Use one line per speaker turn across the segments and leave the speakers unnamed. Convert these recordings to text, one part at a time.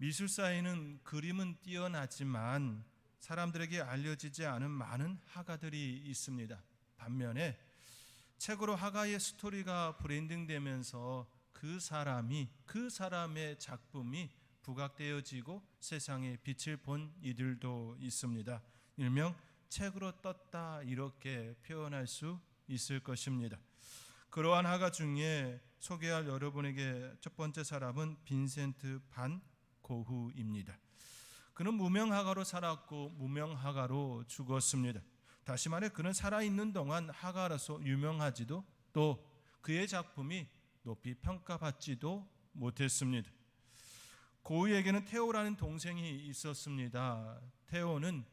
미술사에는 그림은 뛰어나지만 사람들에게 알려지지 않은 많은 화가들이 있습니다. 반면에 책으로 화가의 스토리가 브랜딩되면서 그 사람의 작품이 부각되어지고 세상에 빛을 본 이들도 있습니다. 일명 책으로 떴다 이렇게 표현할 수 있을 것입니다. 그러한 화가 중에 소개할 여러분에게 첫 번째 사람은 빈센트 반 고흐입니다. 그는 무명화가로 살았고 무명화가로 죽었습니다. 다시 말해 그는 살아있는 동안 화가로서 유명하지도 또 그의 작품이 높이 평가받지도 못했습니다. 고흐에게는 테오라는 동생이 있었습니다. 테오는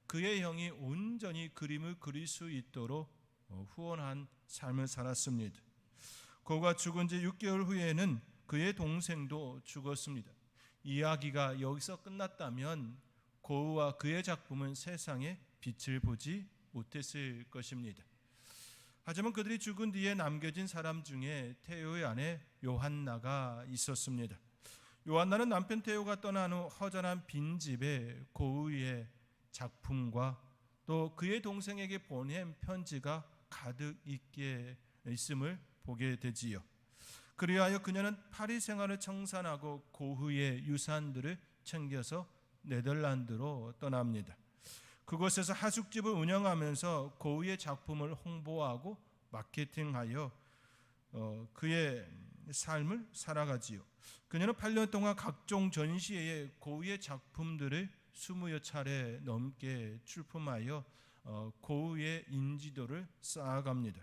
그의 형이 온전히 그림을 그릴 수 있도록 후원한 삶을 살았습니다. 고흐가 죽은 지 6개월 후에는 그의 동생도 죽었습니다. 이야기가 여기서 끝났다면 고흐와 그의 작품은 세상에 빛을 보지 못했을 것입니다. 하지만 그들이 죽은 뒤에 남겨진 사람 중에 테오의 아내 요한나가 있었습니다. 요한나는 남편 테오가 떠난 후 허전한 빈집에 고흐의 작품과 또 그의 동생에게 보낸 편지가 가득 있음을 보게 되지요. 그리하여 그녀는 파리 생활을 청산하고 고흐의 유산들을 챙겨서 네덜란드로 떠납니다. 그곳에서 하숙집을 운영하면서 고흐의 작품을 홍보하고 마케팅하여 그의 삶을 살아가지요. 그녀는 8년 동안 각종 전시회에 고흐의 작품들을 20여 차례 넘게 출품하여 고흐의 인지도를 쌓아갑니다.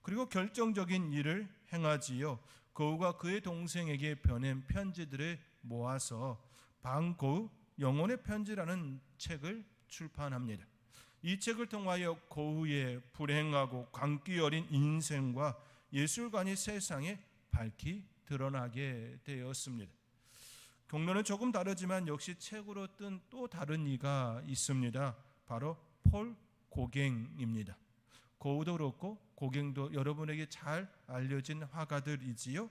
그리고 결정적인 일을 행하지요. 고흐가 그의 동생에게 보낸 편지들을 모아서 반고흐 영혼의 편지라는 책을 출판합니다. 이 책을 통하여 고흐의 불행하고 광기 어린 인생과 예술관이 세상에 밝히 드러나게 되었습니다. 경로는 조금 다르지만 역시 책으로 뜬 또 다른 이가 있습니다. 바로 폴 고갱입니다. 고흐도 그렇고 고갱도 여러분에게 잘 알려진 화가들이지요.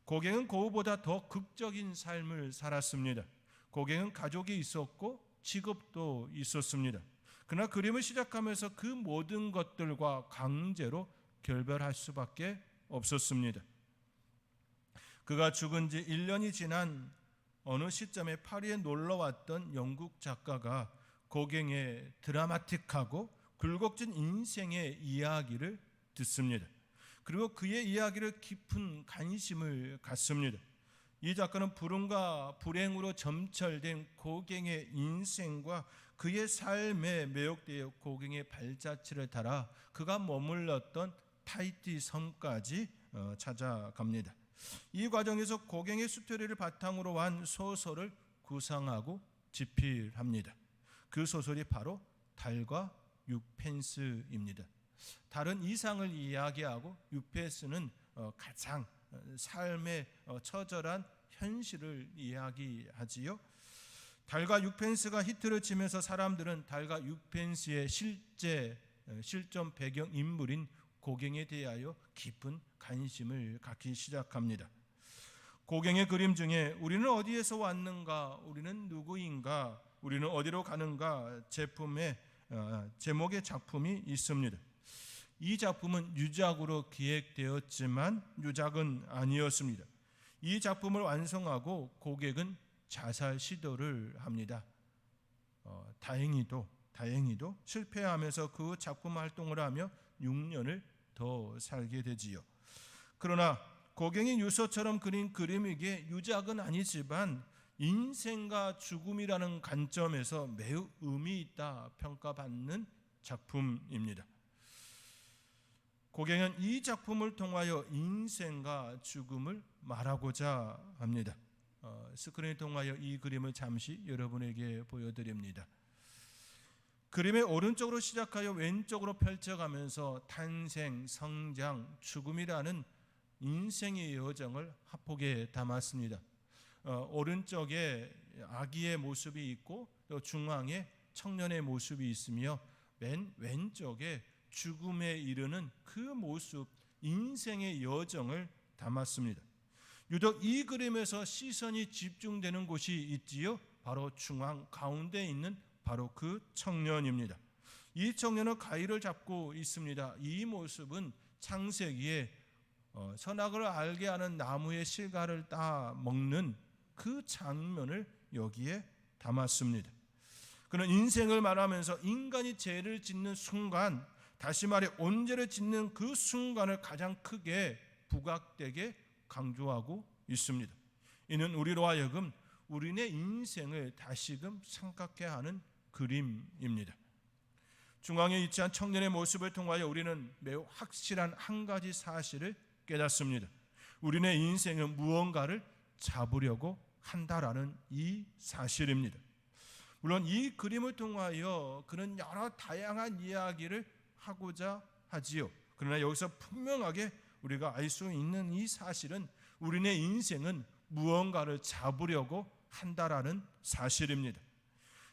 고갱은 고흐보다 더 극적인 삶을 살았습니다. 고갱은 가족이 있었고 직업도 있었습니다. 그러나 그림을 시작하면서 그 모든 것들과 강제로 결별할 수밖에 없었습니다. 그가 죽은 지 1년이 지난 어느 시점에 파리에 놀러왔던 영국 작가가 고갱의 드라마틱하고 굴곡진 인생의 이야기를 듣습니다. 그리고 그의 이야기를 깊은 관심을 갖습니다. 이 작가는 불운과 불행으로 점철된 고갱의 인생과 그의 삶에 매혹되어 고갱의 발자취를 따라 그가 머물렀던 타히티 섬까지 찾아갑니다. 이 과정에서 고갱의 스토리를 바탕으로 한 소설을 구상하고 집필합니다. 그 소설이 바로 달과 6펜스입니다. 달은 이상을 이야기하고 6펜스는 가장 삶의 처절한 현실을 이야기하지요. 달과 6펜스가 히트를 치면서 사람들은 달과 6펜스의 실존 배경 인물인 고갱에 대하여 깊은 관심을 갖기 시작합니다. 고갱의 그림 중에 우리는 어디에서 왔는가, 우리는 누구인가, 우리는 어디로 가는가 제품의 제목의 작품이 있습니다. 이 작품은 유작으로 기획되었지만 유작은 아니었습니다. 이 작품을 완성하고 고갱은 자살 시도를 합니다. 다행히도 실패하면서 그 작품 활동을 하며 6년을 더 살게 되지요. 그러나 고갱이 유서처럼 그린 그림이기에 유작은 아니지만 인생과 죽음이라는 관점에서 매우 의미 있다 평가받는 작품입니다. 고갱은 이 작품을 통하여 인생과 죽음을 말하고자 합니다. 스크린을 통하여 이 그림을 잠시 여러분에게 보여드립니다. 그림의 오른쪽으로 시작하여 왼쪽으로 펼쳐가면서 탄생, 성장, 죽음이라는 인생의 여정을 합폭에 담았습니다. 오른쪽에 아기의 모습이 있고 또 중앙에 청년의 모습이 있으며 맨 왼쪽에 죽음에 이르는 그 모습, 인생의 여정을 담았습니다. 유독 이 그림에서 시선이 집중되는 곳이 있지요. 바로 중앙 가운데 있는 바로 그 청년입니다. 이 청년은 가위를 잡고 있습니다. 이 모습은 창세기에 선악을 알게 하는 나무의 실과를 따 먹는 그 장면을 여기에 담았습니다. 그는 인생을 말하면서 인간이 죄를 짓는 순간, 다시 말해 온죄를 짓는 그 순간을 가장 크게 부각되게 강조하고 있습니다. 이는 우리로 하여금 우리네 인생을 다시금 생각해 하는 그림입니다. 중앙에 위치한 청년의 모습을 통하여 우리는 매우 확실한 한 가지 사실을 깨닫습니다. 우리네 인생은 무언가를 잡으려고 한다라는 이 사실입니다. 물론 이 그림을 통하여 그는 여러 다양한 이야기를 하고자 하지요. 그러나 여기서 분명하게 우리가 알 수 있는 이 사실은 우리네 인생은 무언가를 잡으려고 한다라는 사실입니다.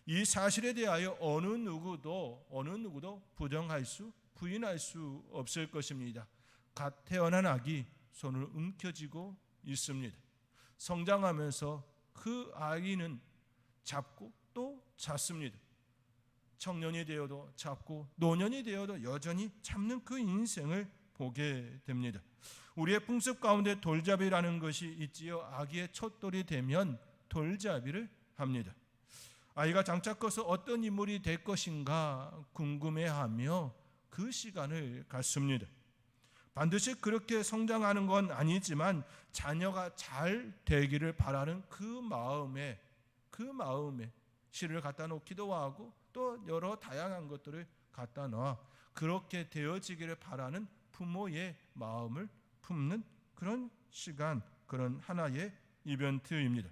이 사실에 대하여 어느 누구도 부정할 수, 부인할 수 없을 것입니다. 갓 태어난 아기 손을 움켜쥐고 있습니다. 성장하면서 그 아이는 잡고 또 잡습니다. 청년이 되어도 잡고 노년이 되어도 여전히 잡는 그 인생을 보게 됩니다. 우리의 풍습 가운데 돌잡이라는 것이 있지요. 아기의 첫 돌이 되면 돌잡이를 합니다. 아이가 장차 커서 어떤 인물이 될 것인가 궁금해하며 그 시간을 갖습니다. 반드시 그렇게 성장하는 건 아니지만 자녀가 잘 되기를 바라는 그 마음에 실을 갖다 놓기도 하고 또 여러 다양한 것들을 갖다 놔 그렇게 되어지기를 바라는 부모의 마음을 품는 그런 시간, 그런 하나의 이벤트입니다.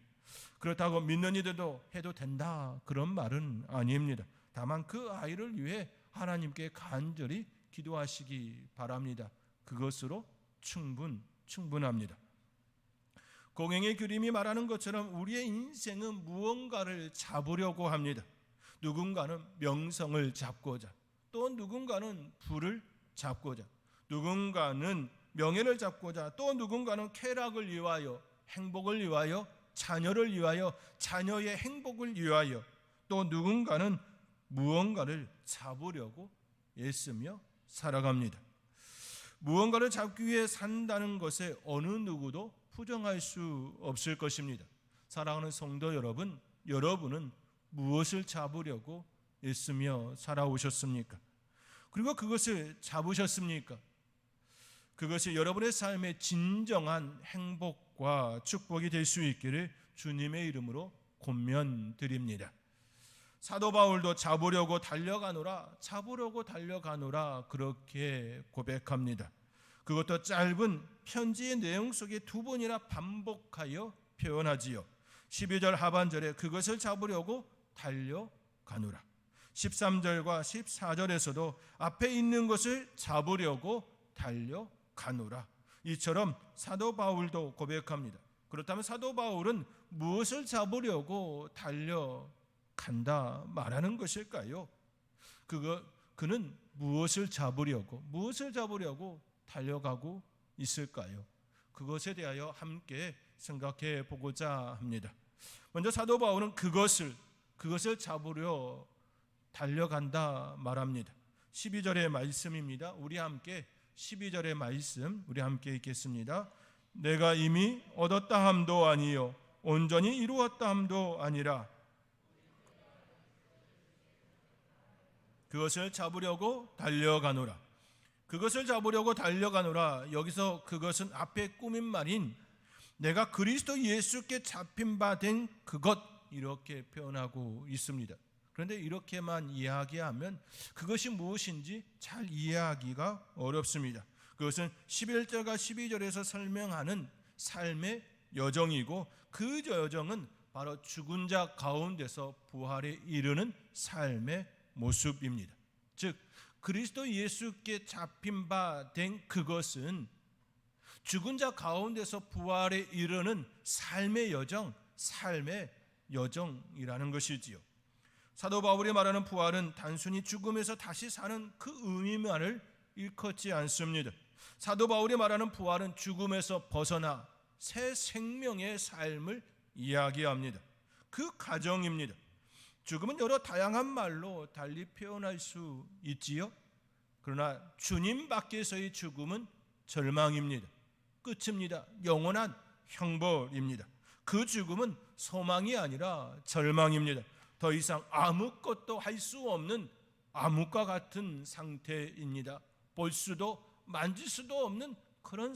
그렇다고 믿는 이들도 해도 된다 그런 말은 아닙니다. 다만 그 아이를 위해 하나님께 간절히 기도하시기 바랍니다. 그것으로 충분합니다. 공행의 그림이 말하는 것처럼 우리의 인생은 무언가를 잡으려고 합니다. 누군가는 명성을 잡고자, 또 누군가는 부를 잡고자, 누군가는 명예를 잡고자, 또 누군가는 쾌락을 위하여, 행복을 위하여, 자녀를 위하여, 자녀의 행복을 위하여, 또 누군가는 무언가를 잡으려고 애쓰며 살아갑니다. 무언가를 잡기 위해 산다는 것에 어느 누구도 부정할 수 없을 것입니다. 사랑하는 성도 여러분, 여러분은 무엇을 잡으려고 애쓰며 살아오셨습니까? 그리고 그것을 잡으셨습니까? 그것이 여러분의 삶의 진정한 행복과 축복이 될 수 있기를 주님의 이름으로 권면드립니다. 사도 바울도 잡으려고 달려가노라 그렇게 고백합니다. 그것도 짧은 편지의 내용 속에 두 번이나 반복하여 표현하지요. 12절 하반절에 그것을 잡으려고 달려가노라. 13절과 14절에서도 앞에 있는 것을 잡으려고 달려가노라. 이처럼 사도 바울도 고백합니다. 그렇다면 사도 바울은 무엇을 잡으려고 달려간다 말하는 것일까요? 그는 무엇을 잡으려고 달려가고 있을까요? 그것에 대하여 함께 생각해 보고자 합니다. 먼저 사도 바울은 그것을 잡으려 달려간다 말합니다. 12절의 말씀입니다. 우리 함께 12절의 말씀 우리 함께 읽겠습니다. 내가 이미 얻었다 함도 아니요 온전히 이루었다 함도 아니라 그것을 잡으려고 달려가노라. 그것을 잡으려고 달려가노라. 여기서 그것은 앞에 꾸민 말인 내가 그리스도 예수께 잡힌 바 된 그것 이렇게 표현하고 있습니다. 그런데 이렇게만 이야기하면 그것이 무엇인지 잘 이해하기가 어렵습니다. 그것은 11절과 12절에서 설명하는 삶의 여정이고 그 여정은 바로 죽은 자 가운데서 부활에 이르는 삶의 모습입니다. 즉 그리스도 예수께 잡힌 바 된 그것은 죽은 자 가운데서 부활에 이르는 삶의 여정이라는 것이지요. 사도 바울이 말하는 부활은 단순히 죽음에서 다시 사는 그 의미만을 일컫지 않습니다. 사도 바울이 말하는 부활은 죽음에서 벗어나 새 생명의 삶을 이야기합니다. 그 과정입니다. 죽음은 여러 다양한 말로 달리 표현할 수 있지요. 그러나 주님 밖에서의 죽음은 절망입니다. 끝입니다. 영원한 형벌입니다. 그 죽음은 소망이 아니라 절망입니다. 더 이상 아무것도 할 수 없는 암흑과 같은 상태입니다. 볼 수도 만질 수도 없는 그런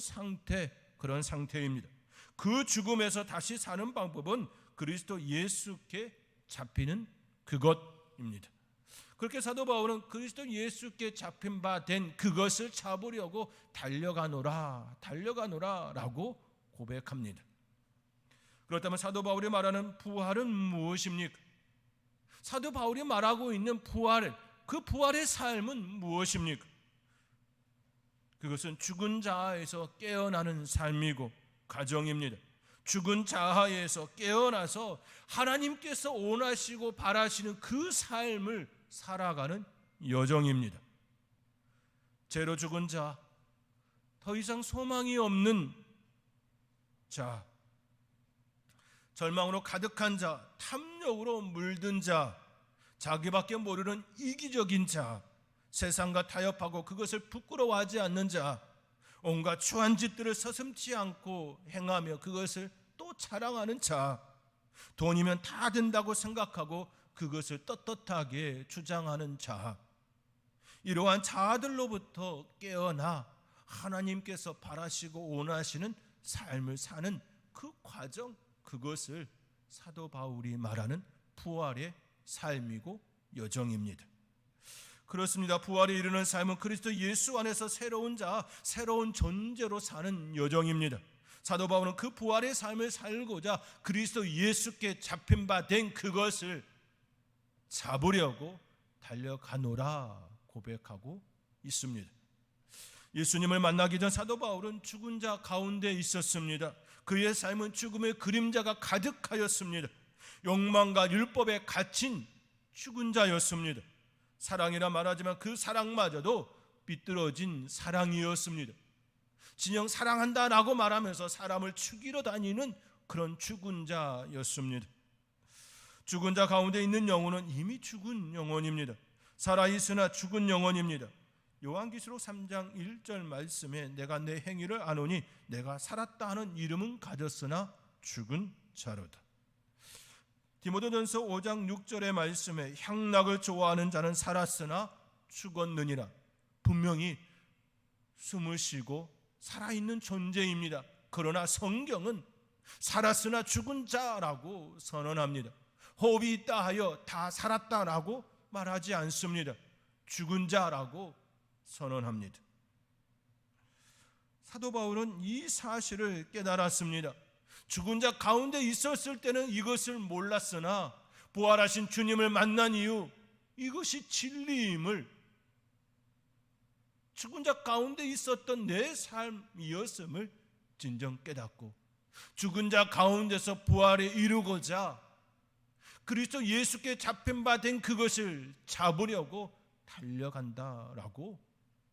상태입니다. 그 죽음에서 다시 사는 방법은 그리스도 예수께 잡히는 그것입니다. 그렇게 사도 바울은 그리스도 예수께 잡힌 바 된 그것을 잡으려고 달려가노라라고 고백합니다. 그렇다면 사도 바울이 말하는 부활은 무엇입니까? 사도 바울이 말하고 있는 그 부활의 삶은 무엇입니까? 그것은 죽은 자아에서 깨어나는 삶이고 가정입니다. 죽은 자아에서 깨어나서 하나님께서 원하시고 바라시는 그 삶을 살아가는 여정입니다. 죄로 죽은 자, 더 이상 소망이 없는 자, 절망으로 가득한 자, 탐욕으로 물든 자, 자기밖에 모르는 이기적인 자, 세상과 타협하고 그것을 부끄러워하지 않는 자, 온갖 추한 짓들을 서슴지 않고 행하며 그것을 또 자랑하는 자, 돈이면 다 된다고 생각하고 그것을 떳떳하게 주장하는 자, 이러한 자아들로부터 깨어나 하나님께서 바라시고 원하시는 삶을 사는 그 과정, 그것을 사도 바울이 말하는 부활의 삶이고 여정입니다. 그렇습니다. 부활에 이르는 삶은 그리스도 예수 안에서 새로운 자, 새로운 존재로 사는 여정입니다. 사도 바울은 그 부활의 삶을 살고자 그리스도 예수께 잡힌 바 된 그것을 잡으려고 달려가노라 고백하고 있습니다. 예수님을 만나기 전 사도 바울은 죽은 자 가운데 있었습니다. 그의 삶은 죽음의 그림자가 가득하였습니다. 욕망과 율법에 갇힌 죽은 자였습니다. 사랑이라 말하지만 그 사랑마저도 삐뚤어진 사랑이었습니다. 진영 사랑한다라고 말하면서 사람을 죽이러 다니는 그런 죽은 자였습니다. 죽은 자 가운데 있는 영혼은 이미 죽은 영혼입니다. 살아있으나 죽은 영혼입니다. 요한계시록 3장 1절 말씀에 내가 내 행위를 아노니 내가 살았다 하는 이름은 가졌으나 죽은 자로다. 디모데전서 5장 6절의 말씀에 향락을 좋아하는 자는 살았으나 죽었느니라. 분명히 숨을 쉬고 살아있는 존재입니다. 그러나 성경은 살았으나 죽은 자라고 선언합니다. 호흡이 있다 하여 다 살았다라고 말하지 않습니다. 죽은 자라고 선언합니다. 사도 바울은 이 사실을 깨달았습니다. 죽은 자 가운데 있었을 때는 이것을 몰랐으나 부활하신 주님을 만난 이후 이것이 진리임을, 죽은 자 가운데 있었던 내 삶이었음을 진정 깨닫고 죽은 자 가운데서 부활에 이루고자 그리스도 예수께 잡힌 바 된 그것을 잡으려고 달려간다라고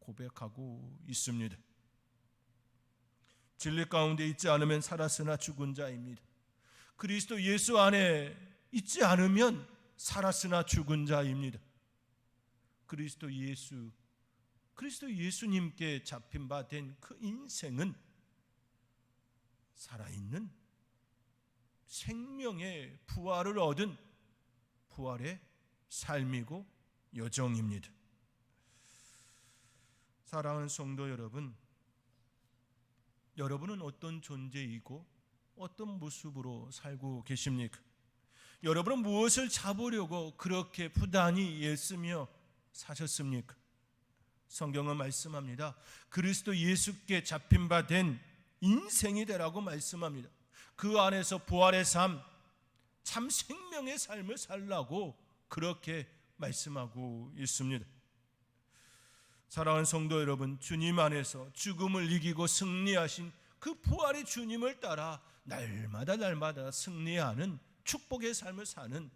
고백하고 있습니다. 진리 가운데 있지 않으면 살았으나 죽은 자입니다. 그리스도 예수 안에 있지 않으면 살았으나 죽은 자입니다. 그리스도 예수님께 잡힌 바 된 그 인생은 살아있는 생명의 부활을 얻은 부활의 삶이고 여정입니다. 사랑하는 성도 여러분, 여러분은 어떤 존재이고 어떤 모습으로 살고 계십니까? 여러분은 무엇을 잡으려고 그렇게 부단히 애쓰며 사셨습니까? 성경은 말씀합니다. 그리스도 예수께 잡힌 바 된 인생이 되라고 말씀합니다. 그 안에서 부활의 삶, 참 생명의 삶을 살라고 그렇게 말씀하고 있습니다. 사랑하는 성도 여러분, 주님 안에서 죽음을 이기고 승리하신 그 부활의 주님을 따라 날마다 승리하는 축복의 삶을 사는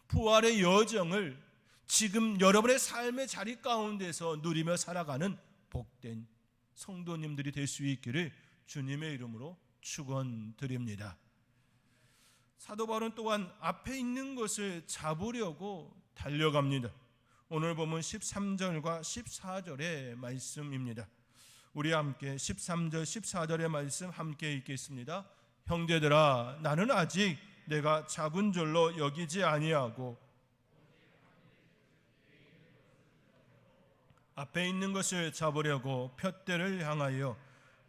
부활의 여정을 지금 여러분의 삶의 자리 가운데서 누리며 살아가는 복된 성도님들이 될 수 있기를 주님의 이름으로 축원드립니다. 사도 바울은 또한 앞에 있는 것을 잡으려고 달려갑니다. 오늘 보면 13절과 14절의 말씀입니다. 우리 함께 13절 14절의 말씀 함께 읽겠습니다. 형제들아, 나는 아직 내가 잡은 줄로 여기지 아니하고 앞에 있는 것을 잡으려고 푯대를 향하여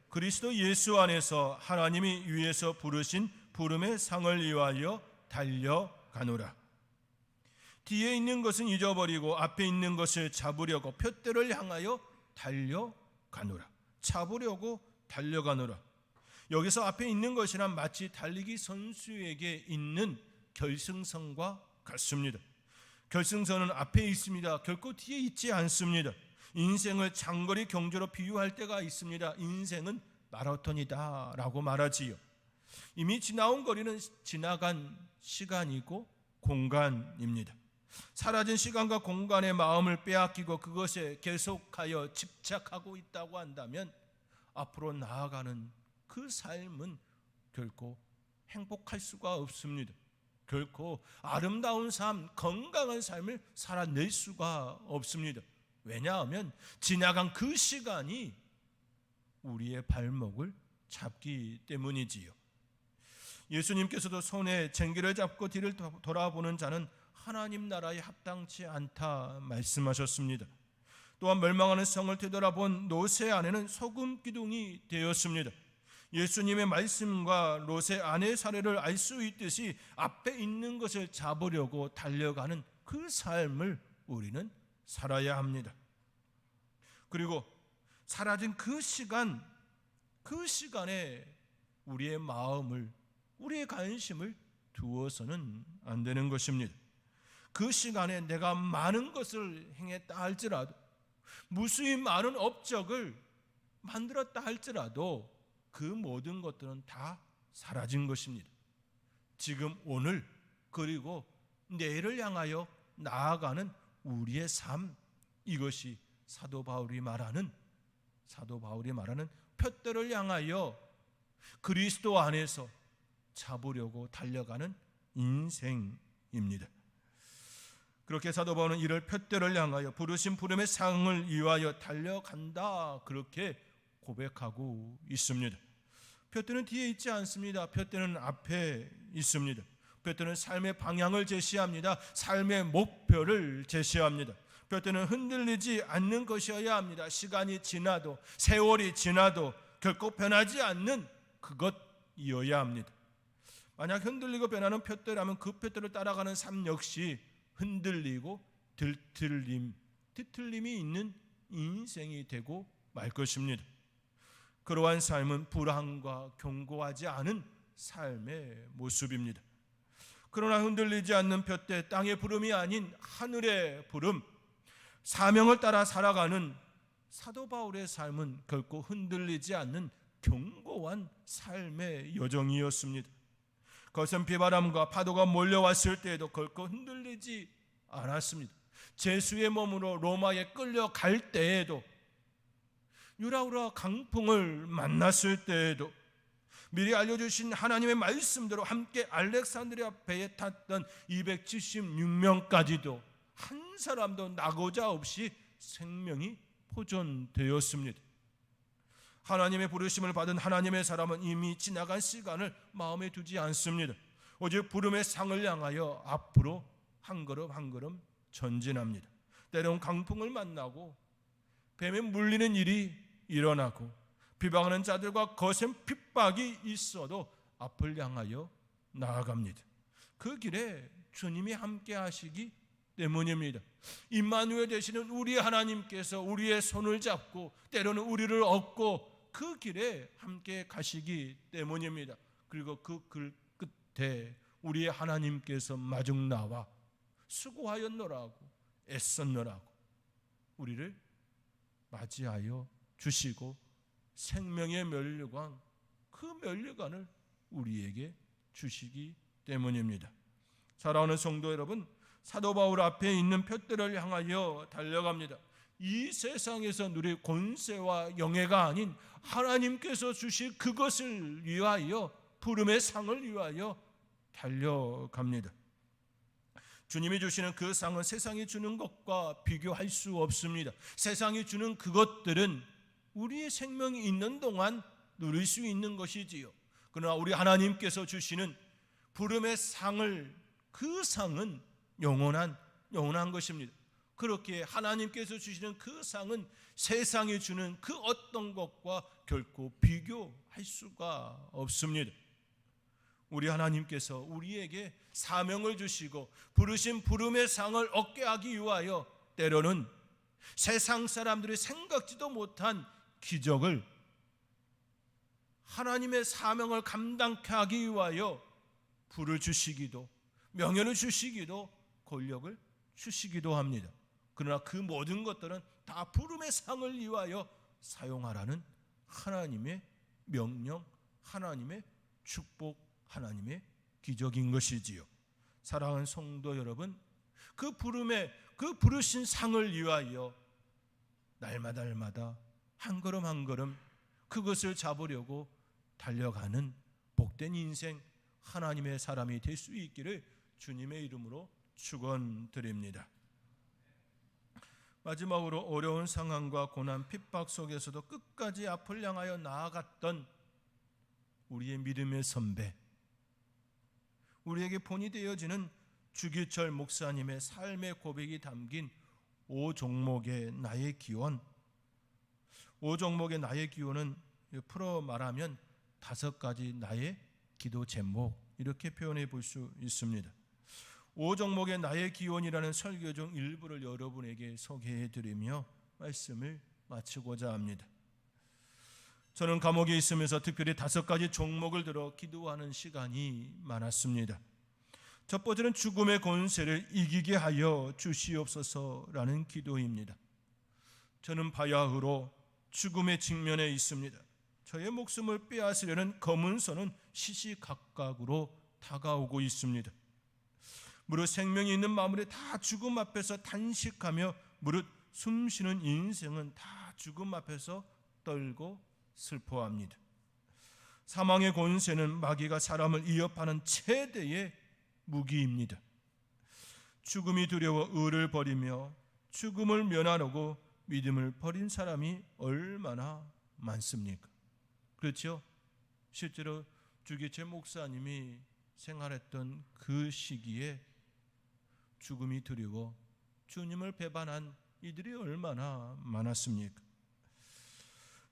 그리스도 예수 안에서 하나님이 위에서 부르신 부름의 상을 위하여 달려가노라. 뒤에 있는 것은 잊어버리고 앞에 있는 것을 잡으려고 푯대를 향하여 달려가노라. 잡으려고 달려가노라. 여기서 앞에 있는 것이란 마치 달리기 선수에게 있는 결승선과 같습니다. 결승선은 앞에 있습니다. 결코 뒤에 있지 않습니다. 인생을 장거리 경주로 비유할 때가 있습니다. 인생은 마라톤이다 라고 말하지요. 이미 지나온 거리는 지나간 시간이고 공간입니다. 사라진 시간과 공간의 마음을 빼앗기고 그것에 계속하여 집착하고 있다고 한다면 앞으로 나아가는 그 삶은 결코 행복할 수가 없습니다. 결코 아름다운 삶, 건강한 삶을 살아낼 수가 없습니다. 왜냐하면 지나간 그 시간이 우리의 발목을 잡기 때문이지요. 예수님께서도 손에 쟁기를 잡고 뒤를 돌아보는 자는 하나님 나라에 합당치 않다 말씀하셨습니다. 또한 멸망하는 성을 되돌아본 롯의 아내는 소금 기둥이 되었습니다. 예수님의 말씀과 롯의 아내의 사례를 알 수 있듯이 앞에 있는 것을 잡으려고 달려가는 그 삶을 우리는 살아야 합니다. 그리고 사라진 그 시간에 우리의 마음을, 우리의 관심을 두어서는 안 되는 것입니다. 그 시간에 내가 많은 것을 행했다 할지라도, 무수히 많은 업적을 만들었다 할지라도 그 모든 것들은 다 사라진 것입니다. 지금 오늘 그리고 내일을 향하여 나아가는 우리의 삶, 이것이 사도 바울이 말하는 푯대를 향하여 그리스도 안에서 잡으려고 달려가는 인생입니다. 그렇게 사도 바울은 이를 푯대를 향하여 부르신 부름의 상을 위하여 달려간다, 그렇게 고백하고 있습니다. 푯대는 뒤에 있지 않습니다. 푯대는 앞에 있습니다. 푯대는 삶의 방향을 제시합니다. 삶의 목표를 제시합니다. 푯대는 흔들리지 않는 것이어야 합니다. 시간이 지나도, 세월이 지나도 결코 변하지 않는 그것이어야 합니다. 만약 흔들리고 변하는 푯대라면 그 푯대를 따라가는 삶 역시 흔들리고 뒤틀림이 있는 인생이 되고 말 것입니다. 그러한 삶은 불안과 견고하지 않은 삶의 모습입니다. 그러나 흔들리지 않는 푯대, 땅의 부름이 아닌 하늘의 부름, 사명을 따라 살아가는 사도 바울의 삶은 결코 흔들리지 않는 견고한 삶의 여정이었습니다. 거센 비바람과 파도가 몰려왔을 때에도 결코 흔들리지 않았습니다. 제수의 몸으로 로마에 끌려갈 때에도, 유라우라 강풍을 만났을 때에도, 미리 알려주신 하나님의 말씀대로 함께 알렉산드리아 배에 탔던 276명까지도 한 사람도 나고자 없이 생명이 보존되었습니다. 하나님의 부르심을 받은 하나님의 사람은 이미 지나간 시간을 마음에 두지 않습니다. 오직 부름의 상을 향하여 앞으로 한 걸음 한 걸음 전진합니다. 때로는 강풍을 만나고 뱀에 물리는 일이 일어나고 비방하는 자들과 거센 핍박이 있어도 앞을 향하여 나아갑니다. 그 길에 주님이 함께 하시기 때문입니다. 임마누엘 되시는 우리 하나님께서 우리의 손을 잡고 때로는 우리를 얻고 그 길에 함께 가시기 때문입니다. 그리고 그 길 끝에 우리의 하나님께서 마중 나와 수고하였노라고, 애썼노라고 우리를 맞이하여 주시고 생명의 면류관, 그 면류관을 우리에게 주시기 때문입니다. 사랑하는 성도 여러분, 사도 바울 앞에 있는 푯대를 향하여 달려갑니다. 이 세상에서 누릴 권세와 영예가 아닌 하나님께서 주실 그것을 위하여, 부름의 상을 위하여 달려갑니다. 주님이 주시는 그 상은 세상이 주는 것과 비교할 수 없습니다. 세상이 주는 그것들은 우리의 생명이 있는 동안 누릴 수 있는 것이지요. 그러나 우리 하나님께서 주시는 부름의 상을, 그 상은 영원한 것입니다. 그렇게 하나님께서 주시는 그 상은 세상이 주는 그 어떤 것과 결코 비교할 수가 없습니다. 우리 하나님께서 우리에게 사명을 주시고 부르신 부름의 상을 얻게 하기 위하여 때로는 세상 사람들이 생각지도 못한 기적을, 하나님의 사명을 감당케 하기 위하여 부를 주시기도, 명예를 주시기도, 권력을 주시기도 합니다. 그러나 그 모든 것들은 다 부름의 상을 위하여 사용하라는 하나님의 명령, 하나님의 축복, 하나님의 기적인 것이지요. 사랑하는 성도 여러분, 그 부르신 상을 위하여 날마다 한 걸음 한 걸음 그것을 잡으려고 달려가는 복된 인생, 하나님의 사람이 될 수 있기를 주님의 이름으로 축원드립니다. 마지막으로 어려운 상황과 고난, 핍박 속에서도 끝까지 앞을 향하여 나아갔던 우리의 믿음의 선배, 우리에게 본이 되어지는 주기철 목사님의 삶의 고백이 담긴 5종목의 나의 기원. 5종목의 나의 기원은 풀어 말하면 5가지 나의 기도 제목, 이렇게 표현해 볼 수 있습니다. 5종목의 나의 기원이라는 설교 중 일부를 여러분에게 소개해 드리며 말씀을 마치고자 합니다. 저는 감옥에 있으면서 특별히 5가지 종목을 들어 기도하는 시간이 많았습니다. 첫 번째는 죽음의 권세를 이기게 하여 주시옵소서라는 기도입니다. 저는 바야흐로 죽음의 직면에 있습니다. 저의 목숨을 빼앗으려는 검은 손은 시시각각으로 다가오고 있습니다. 무릇 생명이 있는 마음으로 다 죽음 앞에서 단식하며, 무릇 숨쉬는 인생은 다 죽음 앞에서 떨고 슬퍼합니다. 사망의 권세는 마귀가 사람을 위협하는 최대의 무기입니다. 죽음이 두려워 의를 버리며 죽음을 면하려고 믿음을 버린 사람이 얼마나 많습니까? 그렇죠? 실제로 주기철 목사님이 생활했던 그 시기에 죽음이 두려워 주님을 배반한 이들이 얼마나 많았습니까?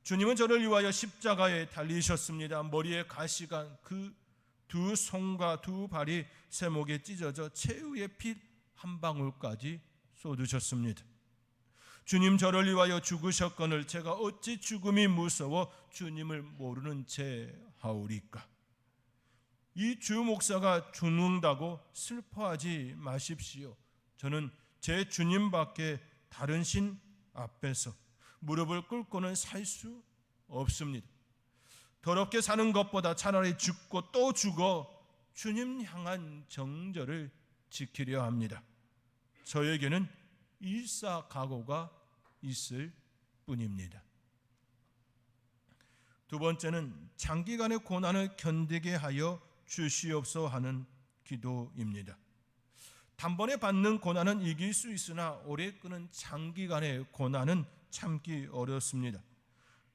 주님은 저를 위하여 십자가에 달리셨습니다. 머리에 가시가 그 두 손과 두 발이 세목에 찢어져 최후의 피 한 방울까지 쏟으셨습니다. 주님 저를 위하여 죽으셨거늘 제가 어찌 죽음이 무서워 주님을 모르는 채 하오리까. 이 주 목사가 죽는다고 슬퍼하지 마십시오. 저는 제 주님밖에 다른 신 앞에서 무릎을 꿇고는 살 수 없습니다. 더럽게 사는 것보다 차라리 죽고 또 죽어 주님 향한 정절을 지키려 합니다. 저에게는 일사각오가 있을 뿐입니다. 두 번째는 장기간의 고난을 견디게 하여 주시옵소서 하는 기도입니다. 단번에 받는 고난은 이길 수 있으나 오래 끄는 장기간의 고난은 참기 어렵습니다.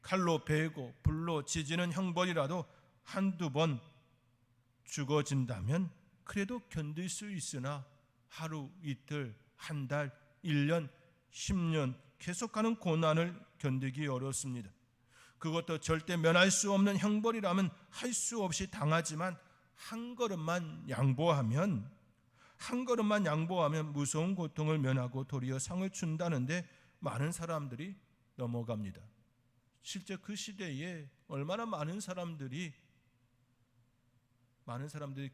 칼로 베고 불로 지지는 형벌이라도 한두 번 죽어진다면 그래도 견딜 수 있으나 하루, 이틀, 한 달, 1년, 10년 계속하는 고난을 견디기 어렵습니다. 그것도 절대 면할 수 없는 형벌이라면 할 수 없이 당하지만 한 걸음만 양보하면 무서운 고통을 면하고 도리어 상을 준다는데 많은 사람들이 넘어갑니다. 실제 그 시대에 얼마나 많은 사람들이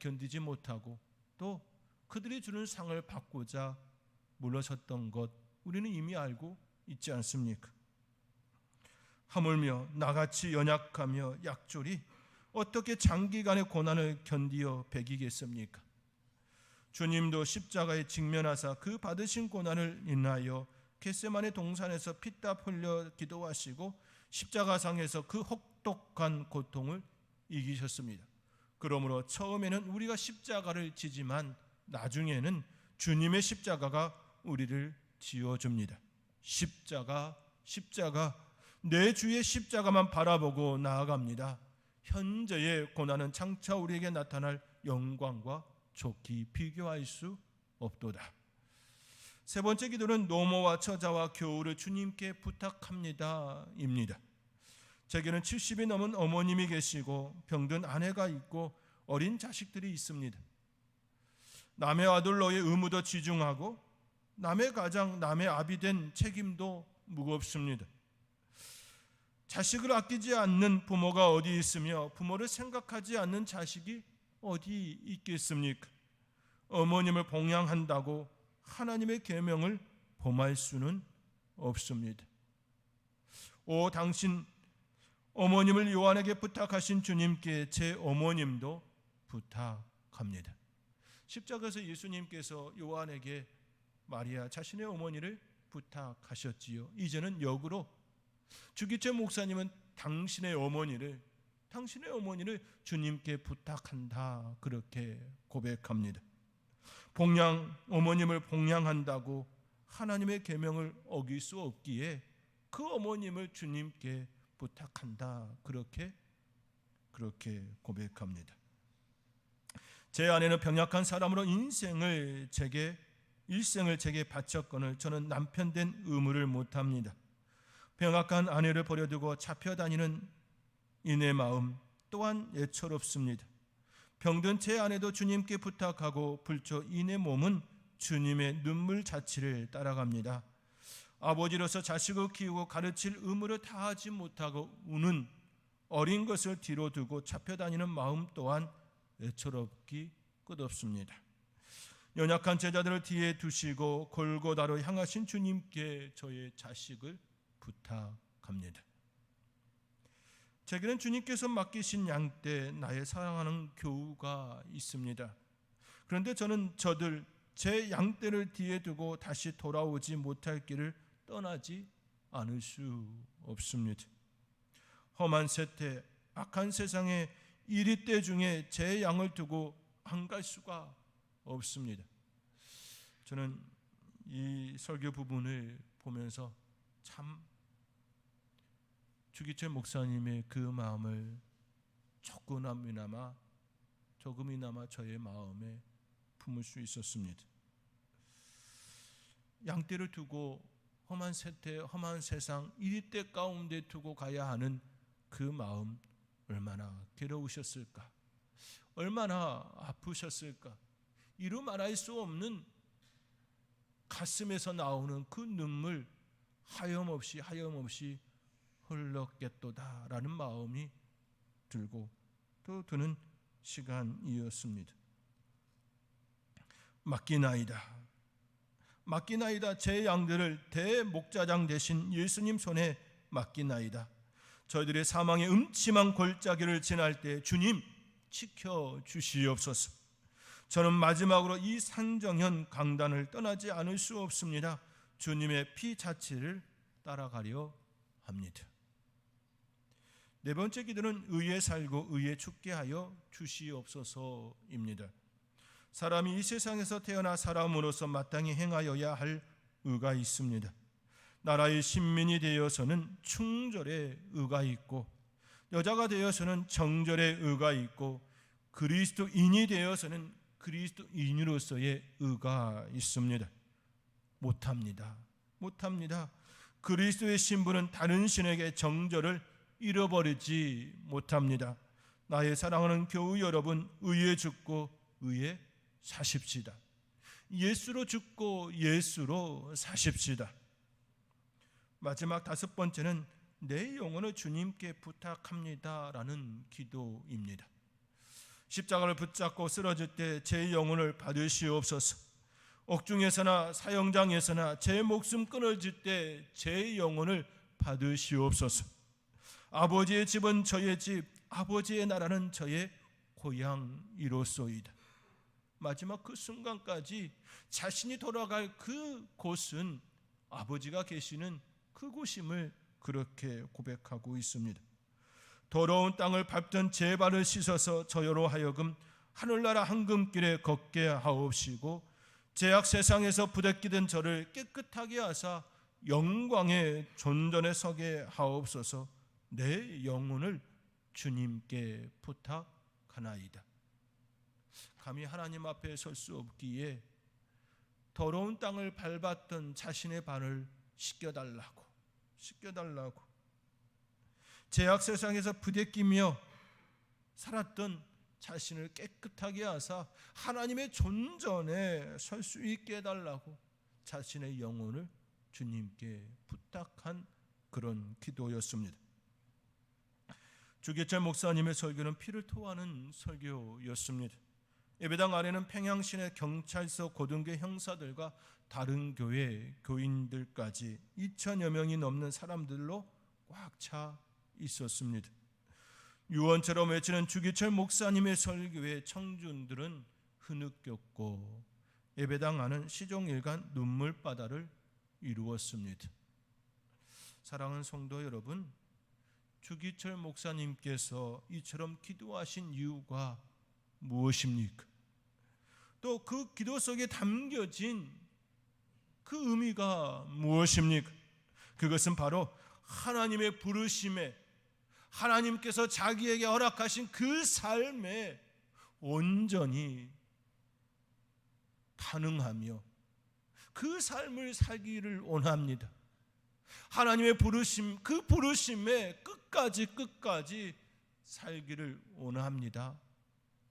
견디지 못하고 또 그들이 주는 상을 받고자 물러섰던 것 우리는 이미 알고 있지 않습니까? 하물며 나같이 연약하며 약졸이 어떻게 장기간의 고난을 견디어 배기겠습니까? 주님도 십자가에 직면하사 그 받으신 고난을 인하여 겟세마네 동산에서 피땀 흘려 기도하시고 십자가상에서 그 혹독한 고통을 이기셨습니다. 그러므로 처음에는 우리가 십자가를 지지만 나중에는 주님의 십자가가 우리를 지어줍니다. 십자가, 십자가, 내 주의 십자가만 바라보고 나아갑니다. 현재의 고난은 장차 우리에게 나타날 영광과 좋게 비교할 수 없도다. 세 번째 기도는 노모와 처자와 교우를 주님께 부탁합니다 입니다. 제게는 70이 넘은 어머님이 계시고 병든 아내가 있고 어린 자식들이 있습니다. 남의 아들로의 의무도 지중하고 남의 가장, 남의 아비 된 책임도 무겁습니다. 자식을 아끼지 않는 부모가 어디 있으며 부모를 생각하지 않는 자식이 어디 있겠습니까? 어머님을 봉양한다고 하나님의 계명을 범할 수는 없습니다. 오 당신 어머님을 요한에게 부탁하신 주님께 제 어머님도 부탁합니다. 십자가에서 예수님께서 요한에게 마리아 자신의 어머니를 부탁하셨지요. 이제는 역으로 주기철 목사님은 당신의 어머니를 주님께 부탁한다 그렇게 고백합니다. 어머님을 봉양한다고 하나님의 계명을 어길 수 없기에 그 어머님을 주님께 부탁한다 그렇게 고백합니다. 제 아내는 병약한 사람으로 일생을 제게 바쳤거늘 저는 남편 된 의무를 못합니다. 병약한 아내를 버려두고 잡혀다니는 이내 마음 또한 애처롭습니다. 병든 제 아내도 주님께 부탁하고 불초 이내 몸은 주님의 눈물 자취를 따라갑니다. 아버지로서 자식을 키우고 가르칠 의무를 다하지 못하고 우는 어린 것을 뒤로 두고 잡혀다니는 마음 또한 애처롭기 끝없습니다. 연약한 제자들을 뒤에 두시고 골고다로 향하신 주님께 저의 자식을 부탁합니다. 제게는 주님께서 맡기신 양떼 나의 사랑하는 교우가 있습니다. 그런데 저는 제 양떼를 뒤에 두고 다시 돌아오지 못할 길을 떠나지 않을 수 없습니다. 험한 세태, 악한 세상에 이리 때 중에 제 양을 두고 안 갈 수가 없습니다. 저는 이 설교 부분을 보면서 참 주기철 목사님의 그 마음을 조금이나마 저의 마음에 품을 수 있었습니다. 양떼를 두고 험한 세태, 험한 세상 이리 때 가운데 두고 가야 하는 그 마음 얼마나 괴로우셨을까? 얼마나 아프셨을까? 이루 말할 수 없는 가슴에서 나오는 그 눈물 하염없이 흘렀겠도다라는 마음이 들고 또 드는 시간이었습니다. 맡기나이다 제 양들을 대목자장 되신 예수님 손에 맡기나이다. 저희들의 사망의 음침한 골짜기를 지날 때 주님 지켜주시옵소서. 저는 마지막으로 이 산정현 강단을 떠나지 않을 수 없습니다. 주님의 피 자체를 따라가려 합니다. 네 번째 기도는 의에 살고 의에 죽게 하여 주시옵소서입니다. 사람이 이 세상에서 태어나 사람으로서 마땅히 행하여야 할 의가 있습니다. 나라의 신민이 되어서는 충절의 의가 있고 여자가 되어서는 정절의 의가 있고 그리스도인이 되어서는 그리스도인으로서의 의가 있습니다. 못합니다. 그리스도의 신분은 다른 신에게 정절을 잃어버리지 못합니다. 나의 사랑하는 교우 여러분, 의에 죽고 의에 사십시다. 예수로 죽고 예수로 사십시다. 마지막 다섯 번째는 내 영혼을 주님께 부탁합니다라는 기도입니다. 십자가를 붙잡고 쓰러질 때 제 영혼을 받으시옵소서. 옥중에서나 사형장에서나 제 목숨 끊어질 때 제 영혼을 받으시옵소서. 아버지의 집은 저의 집, 아버지의 나라는 저의 고향이로소이다. 마지막 그 순간까지 자신이 돌아갈 그 곳은 아버지가 계시는 그곳임을 그렇게 고백하고 있습니다. 더러운 땅을 밟던 제 발을 씻어서 저여로 하여금 하늘나라 황금길에 걷게 하옵시고 죄악 세상에서 부대끼던 저를 깨끗하게 하사 영광의 존전에 서게 하옵소서. 내 영혼을 주님께 부탁하나이다. 감히 하나님 앞에 설 수 없기에 더러운 땅을 밟았던 자신의 발을 씻겨달라고 죄악 세상에서 부대끼며 살았던 자신을 깨끗하게 하사 하나님의 존전에 설 수 있게 해달라고 자신의 영혼을 주님께 부탁한 그런 기도였습니다. 주기철 목사님의 설교는 피를 토하는 설교였습니다. 예배당 아래는 평양시내 경찰서 고등교 형사들과 다른 교회 교인들까지 2천여 명이 넘는 사람들로 꽉 차 있었습니다. 유언처럼 외치는 주기철 목사님의 설교에 청중들은 흐느꼈고 예배당 안은 시종일관 눈물바다를 이루었습니다. 사랑하는 성도 여러분, 주기철 목사님께서 이처럼 기도하신 이유가 무엇입니까? 또 그 기도 속에 담겨진 그 의미가 무엇입니까? 그것은 바로 하나님의 부르심에, 하나님께서 자기에게 허락하신 그 삶에 온전히 반응하며 그 삶을 살기를 원합니다. 하나님의 부르심, 그 부르심에 끝까지 살기를 원합니다.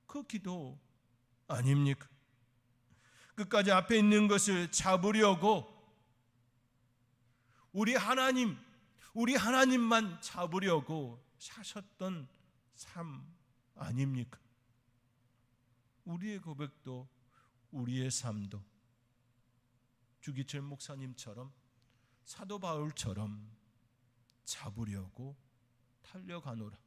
그 기도 아닙니까? 끝까지 앞에 있는 것을 잡으려고 우리 하나님만 잡으려고 사셨던 삶 아닙니까? 우리의 고백도 우리의 삶도 주기철 목사님처럼 사도 바울처럼 잡으려고 달려가노라.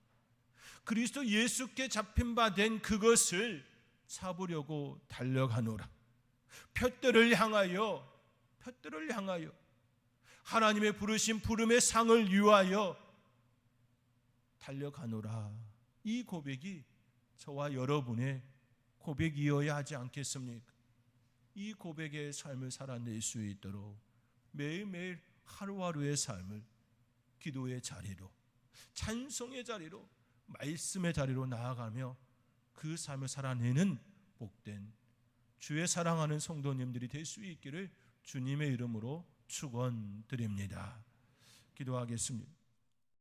그리스도 예수께 잡힌 바 된 그것을 잡으려고 달려가노라. 푯대를 향하여 하나님의 부르신 부름의 상을 위하여 달려가노라. 이 고백이 저와 여러분의 고백이어야 하지 않겠습니까? 이 고백의 삶을 살아낼 수 있도록 매일매일 하루하루의 삶을 기도의 자리로, 찬송의 자리로, 말씀의 자리로 나아가며 그 삶을 살아내는 복된 주의 사랑하는 성도님들이 될 수 있기를 주님의 이름으로 축원드립니다. 기도하겠습니다.